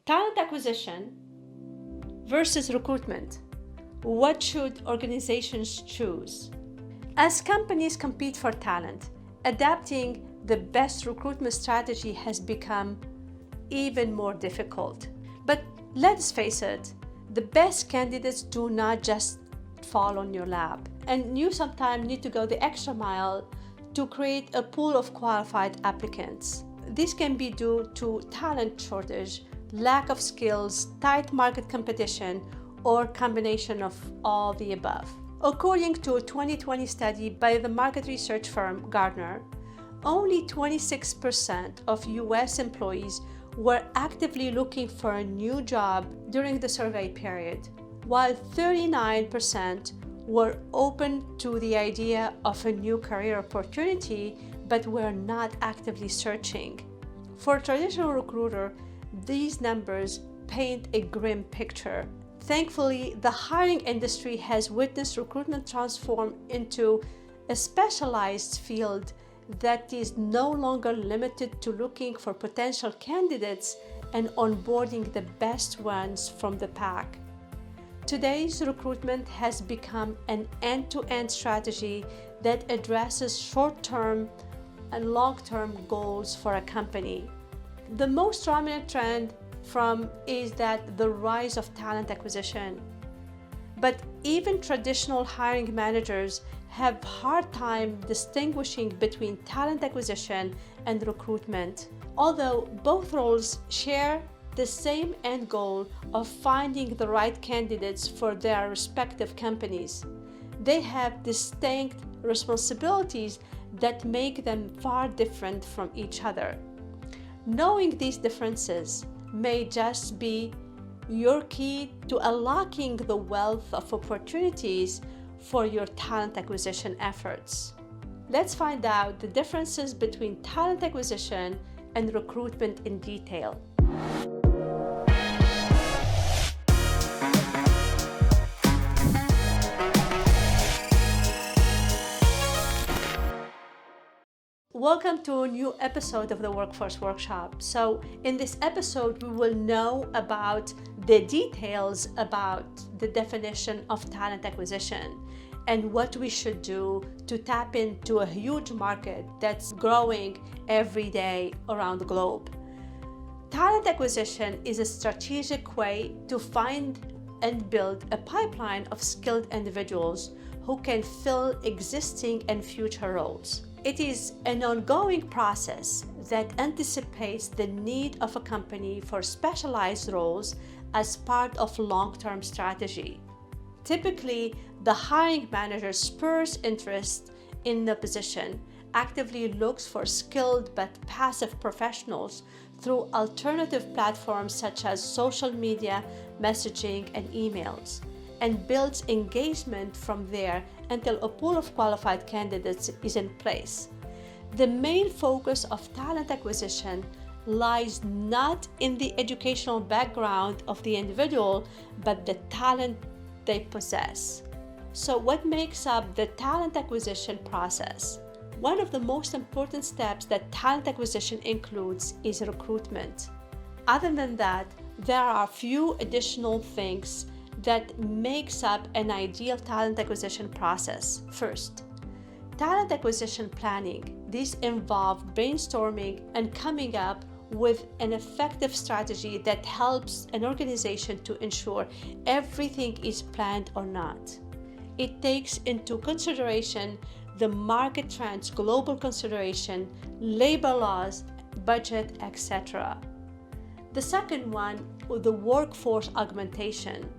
Talent acquisition versus recruitment. What should organizations choose? As companies compete for talent, adapting the best recruitment strategy has become even more difficult. But let's face it, the best candidates do not just fall on your lap, and you sometimes need to go the extra mile to create a pool of qualified applicants. This can be due to talent shortage, lack of skills, tight market competition, or combination of all the above. According to a 2020 study by the market research firm Gartner, only 26% of US employees were actively looking for a new job during the survey period, while 39% were open to the idea of a new career opportunity but were not actively searching. For a traditional recruiter, these numbers paint a grim picture. Thankfully, the hiring industry has witnessed recruitment transform into a specialized field that is no longer limited to looking for potential candidates and onboarding the best ones from the pack. Today's recruitment has become an end-to-end strategy that addresses short-term and long-term goals for a company. The most dominant trend is that the rise of talent acquisition. But even traditional hiring managers have a hard time distinguishing between talent acquisition and recruitment. Although both roles share the same end goal of finding the right candidates for their respective companies, they have distinct responsibilities that make them far different from each other. Knowing these differences may just be your key to unlocking the wealth of opportunities for your talent acquisition efforts. Let's find out the differences between talent acquisition and recruitment in detail. Welcome to a new episode of the Workforce Workshop. So in this episode, we will know about the details about the definition of talent acquisition and what we should do to tap into a huge market that's growing every day around the globe. Talent acquisition is a strategic way to find and build a pipeline of skilled individuals who can fill existing and future roles. It is an ongoing process that anticipates the need of a company for specialized roles as part of long-term strategy. Typically, the hiring manager spurs interest in the position, actively looks for skilled but passive professionals through alternative platforms such as social media, messaging, and emails, and builds engagement from there until a pool of qualified candidates is in place. The main focus of talent acquisition lies not in the educational background of the individual, but the talent they possess. So what makes up the talent acquisition process? One of the most important steps that talent acquisition includes is recruitment. Other than that, there are a few additional things that makes up an ideal talent acquisition process. First, talent acquisition planning. This involves brainstorming and coming up with an effective strategy that helps an organization to ensure everything is planned or not. It takes into consideration the market trends, global consideration, labor laws, budget, etc. The second one, the workforce augmentation.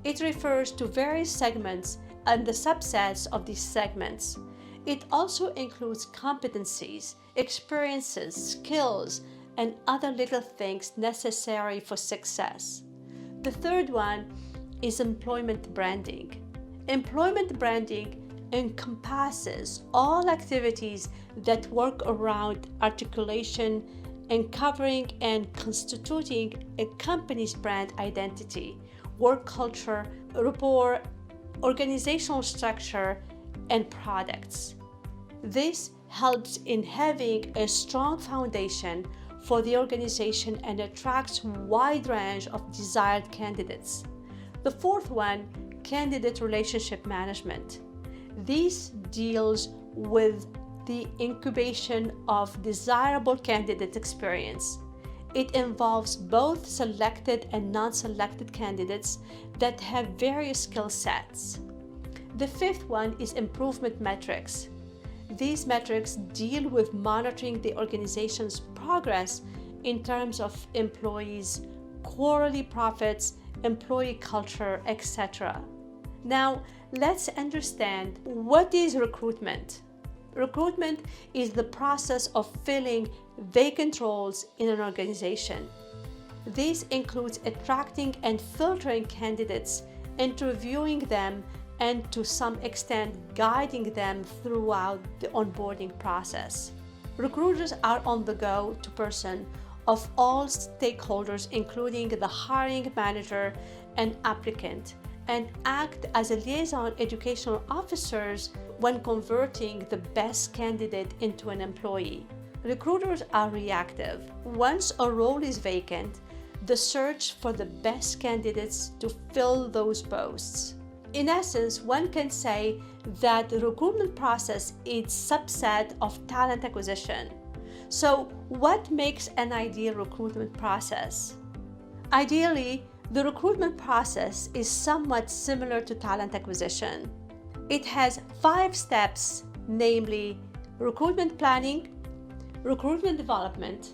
It refers to various segments and the subsets of these segments. It also includes competencies, experiences, skills, and other little things necessary for success. The third one is employment branding. Employment branding encompasses all activities that work around articulation and covering and constituting a company's brand identity, work culture, rapport, organizational structure, and products. This helps in having a strong foundation for the organization and attracts a wide range of desired candidates. The fourth one, candidate relationship management. This deals with the incubation of desirable candidate experience. It involves both selected and non-selected candidates that have various skill sets. The fifth one is improvement metrics. These metrics deal with monitoring the organization's progress in terms of employees, quarterly profits, employee culture, etc. Now, let's understand what is recruitment. Recruitment is the process of filling vacant roles in an organization. This includes attracting and filtering candidates, interviewing them, and to some extent guiding them throughout the onboarding process. Recruiters are on the go-to person of all stakeholders, including the hiring manager and applicant, and act as a liaison educational officers when converting the best candidate into an employee. Recruiters are reactive. Once a role is vacant, the search for the best candidates to fill those posts. In essence, one can say that the recruitment process is a subset of talent acquisition. So, what makes an ideal recruitment process? Ideally, the recruitment process is somewhat similar to talent acquisition. It has 5 steps, namely recruitment planning, recruitment development,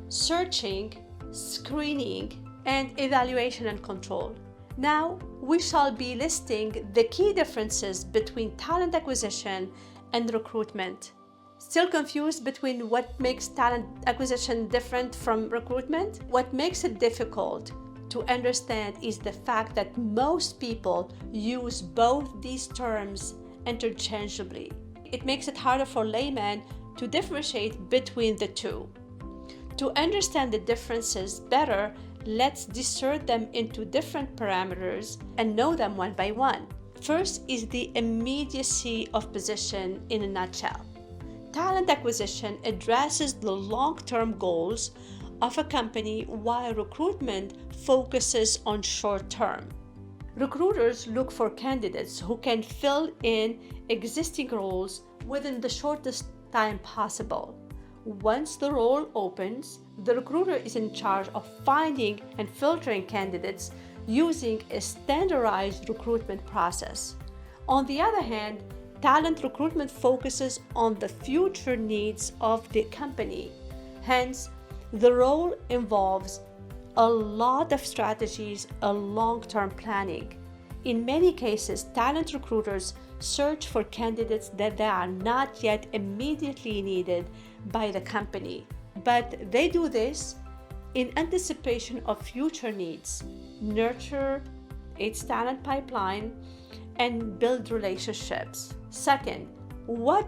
searching, screening, and evaluation and control. Now, we shall be listing the key differences between talent acquisition and recruitment. Still confused between what makes talent acquisition different from recruitment? What makes it difficult to understand is the fact that most people use both these terms interchangeably. It makes it harder for laymen to differentiate between the two. To understand the differences better, let's dissort them into different parameters and know them one by one. First is the immediacy of position in a nutshell. Talent acquisition addresses the long-term goals of a company while recruitment focuses on short-term. Recruiters look for candidates who can fill in existing roles within the shortest time possible. Once the role opens, the recruiter is in charge of finding and filtering candidates using a standardized recruitment process. On the other hand, talent recruitment focuses on the future needs of the company. Hence, the role involves a lot of strategies and long-term planning. In many cases, talent recruiters search for candidates that they are not yet immediately needed by the company, but they do this in anticipation of future needs, nurture its talent pipeline, and build relationships. Second, what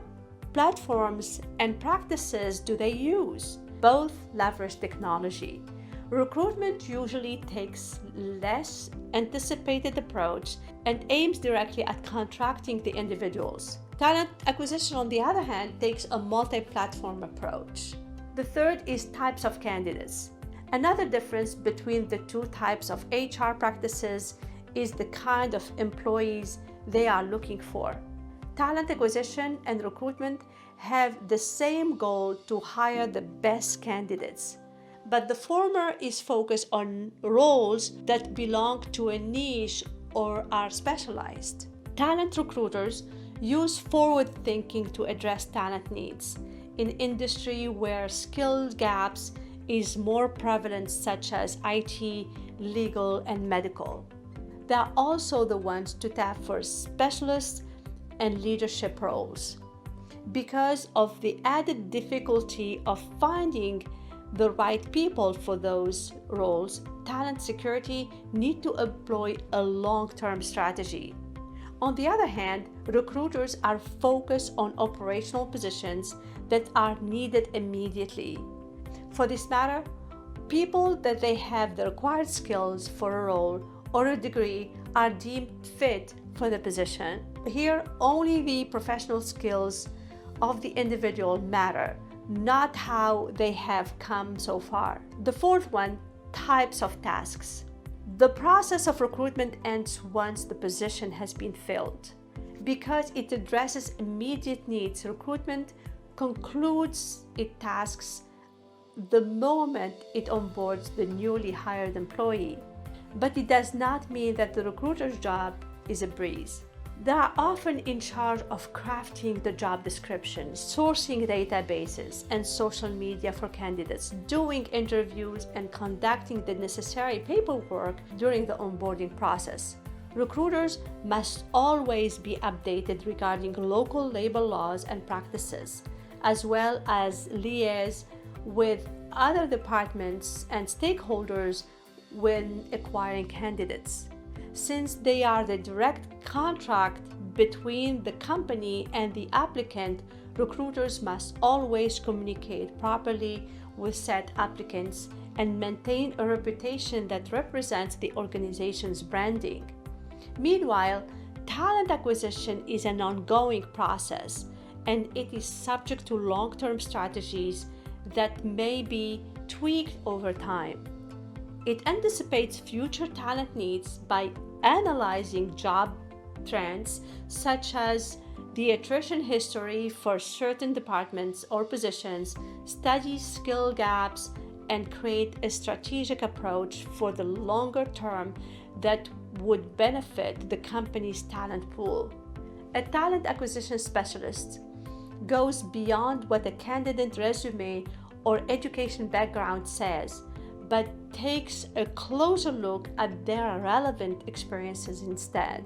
platforms and practices do they use? Both leverage technology. Recruitment usually takes less anticipated approach and aims directly at contracting the individuals. Talent acquisition, on the other hand, takes a multi-platform approach. The third is types of candidates. Another difference between the two types of HR practices is the kind of employees they are looking for. Talent acquisition and recruitment have the same goal to hire the best candidates, but the former is focused on roles that belong to a niche or are specialized. Talent recruiters use forward thinking to address talent needs in industry where skill gaps is more prevalent, such as IT, legal, and medical. They are also the ones to tap for specialists and leadership roles. Because of the added difficulty of finding the right people for those roles, talent security need to employ a long-term strategy. On the other hand, recruiters are focused on operational positions that are needed immediately. For this matter, people that they have the required skills for a role or a degree are deemed fit for the position. Here, only the professional skills of the individual matter, not how they have come so far. The fourth one, types of tasks. The process of recruitment ends once the position has been filled. Because it addresses immediate needs, recruitment concludes its tasks the moment it onboards the newly hired employee. But it does not mean that the recruiter's job is a breeze. They are often in charge of crafting the job description, sourcing databases and social media for candidates, doing interviews, and conducting the necessary paperwork during the onboarding process. Recruiters must always be updated regarding local labor laws and practices, as well as liaise with other departments and stakeholders when acquiring candidates. Since they are the direct contract between the company and the applicant, recruiters must always communicate properly with said applicants and maintain a reputation that represents the organization's branding. Meanwhile, talent acquisition is an ongoing process, and it is subject to long-term strategies that may be tweaked over time. It anticipates future talent needs by analyzing job trends such as the attrition history for certain departments or positions, study skill gaps, and create a strategic approach for the longer term that would benefit the company's talent pool. A talent acquisition specialist goes beyond what a candidate resume or education background says, but takes a closer look at their relevant experiences instead.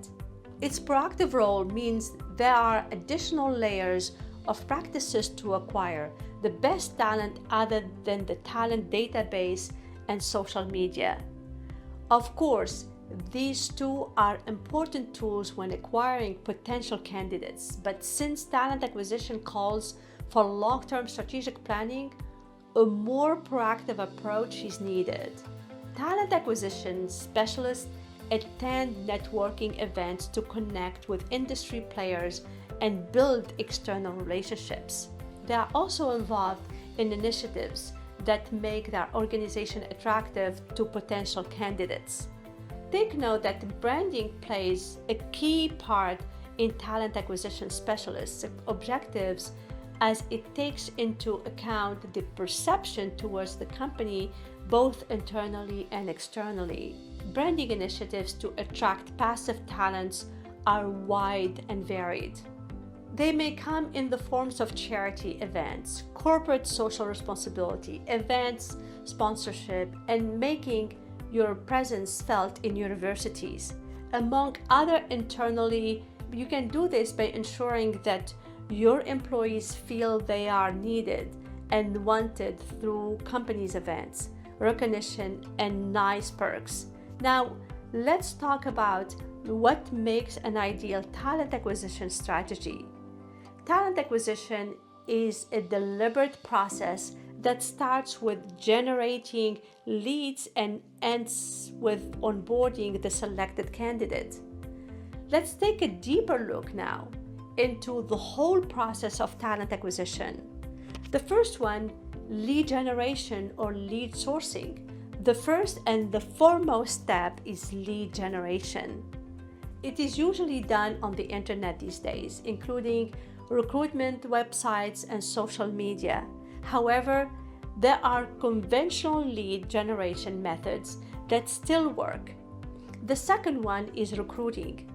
Its proactive role means there are additional layers of practices to acquire the best talent other than the talent database and social media. Of course, these two are important tools when acquiring potential candidates, but since talent acquisition calls for long-term strategic planning, a more proactive approach is needed. Talent acquisition specialists attend networking events to connect with industry players and build external relationships. They are also involved in initiatives that make their organization attractive to potential candidates. Take note that branding plays a key part in talent acquisition specialists' objectives, as it takes into account the perception towards the company both internally and externally. Branding initiatives to attract passive talents are wide and varied. They may come in the forms of charity events, corporate social responsibility, events, sponsorship, and making your presence felt in universities. Among other internally, you can do this by ensuring that your employees feel they are needed and wanted through companies' events, recognition, and nice perks. Now, let's talk about what makes an ideal talent acquisition strategy. Talent acquisition is a deliberate process that starts with generating leads and ends with onboarding the selected candidate. Let's take a deeper look now into the whole process of talent acquisition. The first one, lead generation or lead sourcing. The first and the foremost step is lead generation. It is usually done on the internet these days, including recruitment websites and social media. However, there are conventional lead generation methods that still work. The second one is recruiting.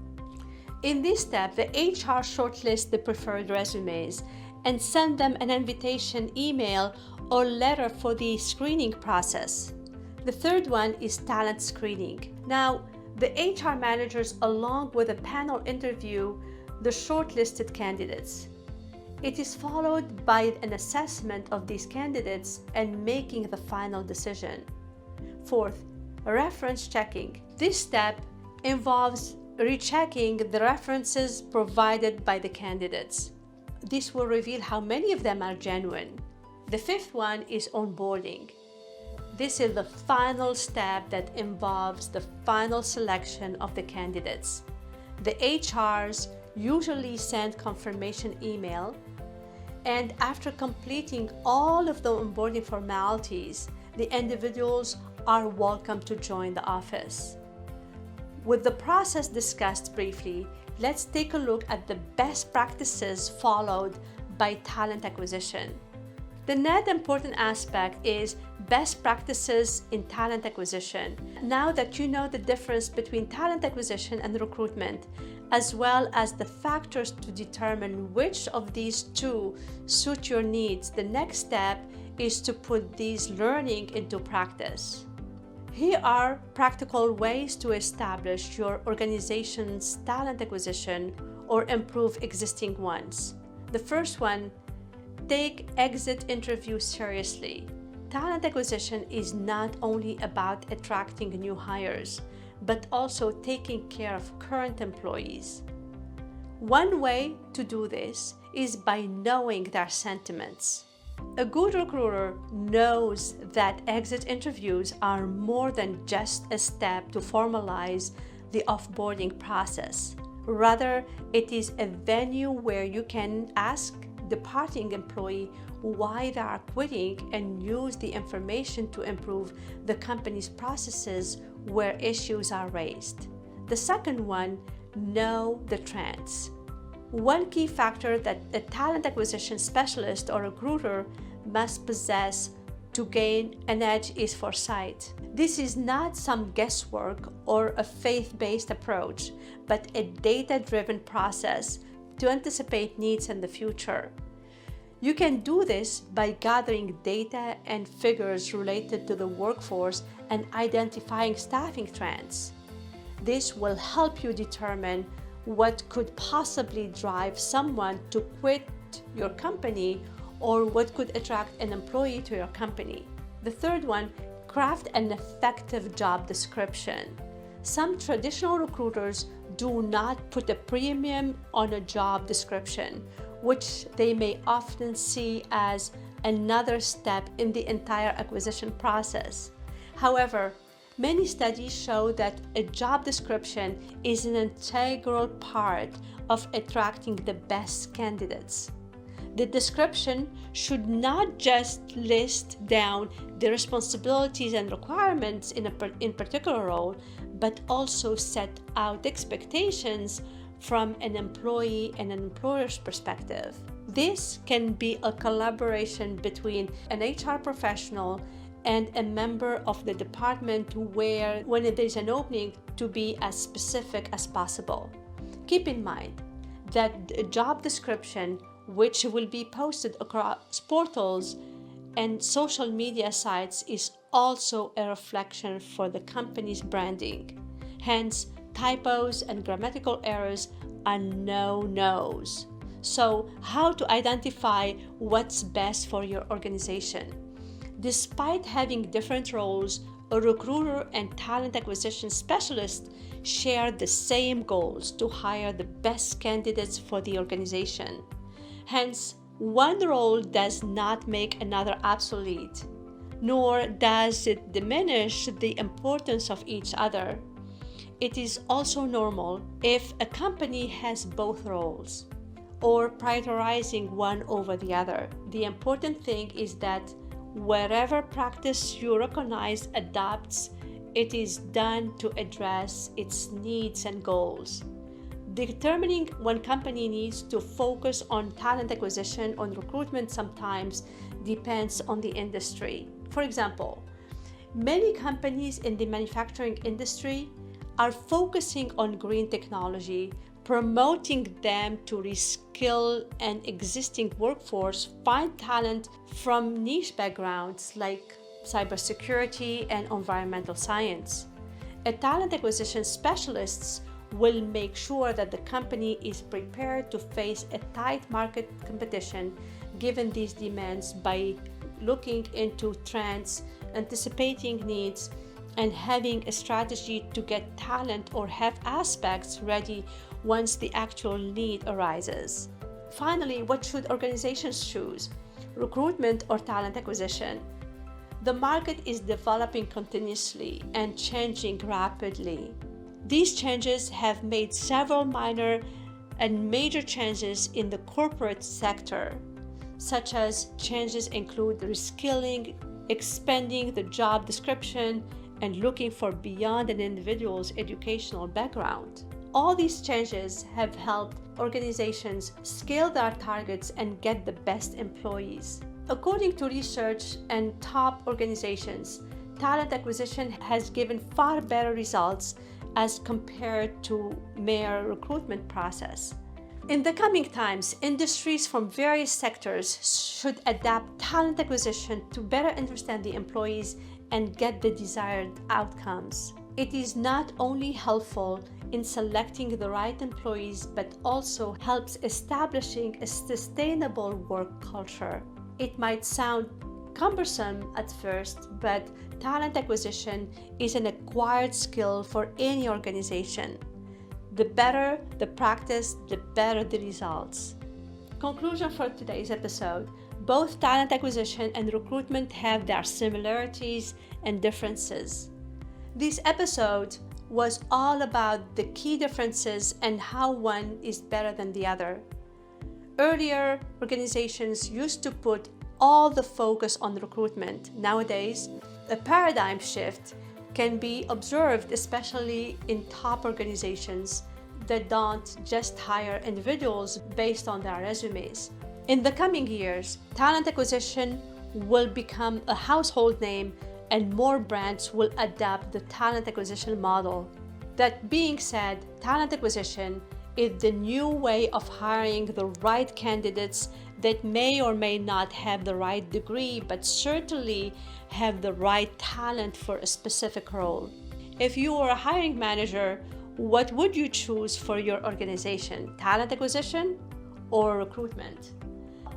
In this step, the HR shortlists the preferred resumes and send them an invitation email or letter for the screening process. The third one is talent screening. Now, the HR managers, along with a panel, interview the shortlisted candidates. It is followed by an assessment of these candidates and making the final decision. Fourth, reference checking. This step involves rechecking the references provided by the candidates. This will reveal how many of them are genuine. The fifth one is onboarding. This is the final step that involves the final selection of the candidates. The HRs usually send confirmation email And after completing all of the onboarding formalities, the individuals are welcome to join the office. With the process discussed briefly, let's take a look at the best practices followed by talent acquisition. The next important aspect is best practices in talent acquisition. Now that you know the difference between talent acquisition and recruitment, as well as the factors to determine which of these two suit your needs, the next step is to put these learning into practice. Here are practical ways to establish your organization's talent acquisition or improve existing ones. The first one, take exit interviews seriously. Talent acquisition is not only about attracting new hires, but also taking care of current employees. One way to do this is by knowing their sentiments. A good recruiter knows that exit interviews are more than just a step to formalize the offboarding process. Rather, it is a venue where you can ask departing employee why they are quitting and use the information to improve the company's processes where issues are raised. The second one, know the trends. One key factor that a talent acquisition specialist or recruiter must possess to gain an edge is foresight. This is not some guesswork or a faith-based approach, but a data-driven process to anticipate needs in the future. You can do this by gathering data and figures related to the workforce and identifying staffing trends. This will help you determine what could possibly drive someone to quit your company or what could attract an employee to your company. The third one, craft an effective job description. Some traditional recruiters do not put a premium on a job description, which they may often see as another step in the entire acquisition process. However, many studies show that a job description is an integral part of attracting the best candidates. The description should not just list down the responsibilities and requirements in a particular role, but also set out expectations from an employee and an employer's perspective. This can be a collaboration between an HR professional and a member of the department where, when there's an opening, to be as specific as possible. Keep in mind that the job description, which will be posted across portals and social media sites, is also a reflection for the company's branding. Hence, typos and grammatical errors are no-nos. So, how to identify what's best for your organization? Despite having different roles, a recruiter and talent acquisition specialist share the same goals to hire the best candidates for the organization. Hence, one role does not make another obsolete, nor does it diminish the importance of each other. It is also normal if a company has both roles or prioritizing one over the other. The important thing is that wherever practice you recognize adopts, it is done to address its needs and goals. Determining when company needs to focus on talent acquisition or recruitment sometimes depends on the industry. For example, many companies in the manufacturing industry are focusing on green technology, promoting them to reskill an existing workforce, find talent from niche backgrounds like cybersecurity and environmental science. A talent acquisition specialist will make sure that the company is prepared to face a tight market competition given these demands by looking into trends, anticipating needs, and having a strategy to get talent or have aspects ready once the actual need arises. Finally, what should organizations choose? Recruitment or talent acquisition? The market is developing continuously and changing rapidly. These changes have made several minor and major changes in the corporate sector. such as changes include reskilling, expanding the job description, and looking for beyond an individual's educational background. All these changes have helped organizations scale their targets and get the best employees. According to research and top organizations, talent acquisition has given far better results as compared to mere recruitment process. In the coming times, industries from various sectors should adapt talent acquisition to better understand the employees and get the desired outcomes. It is not only helpful in selecting the right employees, but also helps establishing a sustainable work culture. It might sound cumbersome at first, but talent acquisition is an acquired skill for any organization. The better the practice, the better the results. Conclusion for today's episode: both talent acquisition and recruitment have their similarities and differences. This episode was all about the key differences and how one is better than the other. Earlier, organizations used to put all the focus on recruitment. Nowadays, a paradigm shift can be observed, especially in top organizations that don't just hire individuals based on their resumes. In the coming years, talent acquisition will become a household name and more brands will adapt the talent acquisition model. That being said, talent acquisition is the new way of hiring the right candidates that may or may not have the right degree, but certainly have the right talent for a specific role. If you were a hiring manager, what would you choose for your organization? Talent acquisition or recruitment?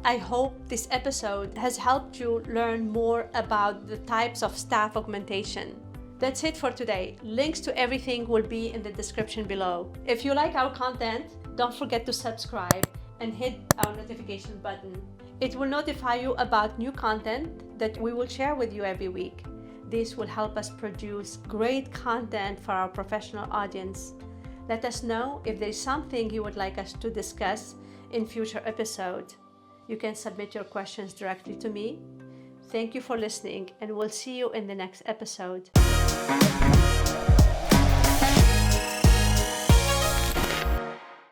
I hope this episode has helped you learn more about the types of staff augmentation. That's it for today. Links to everything will be in the description below. If you like our content, don't forget to subscribe and hit our notification button. It will notify you about new content that we will share with you every week. This will help us produce great content for our professional audience. Let us know if there is something you would like us to discuss in future episodes. You can submit your questions directly to me. Thank you for listening, and we'll see you in the next episode.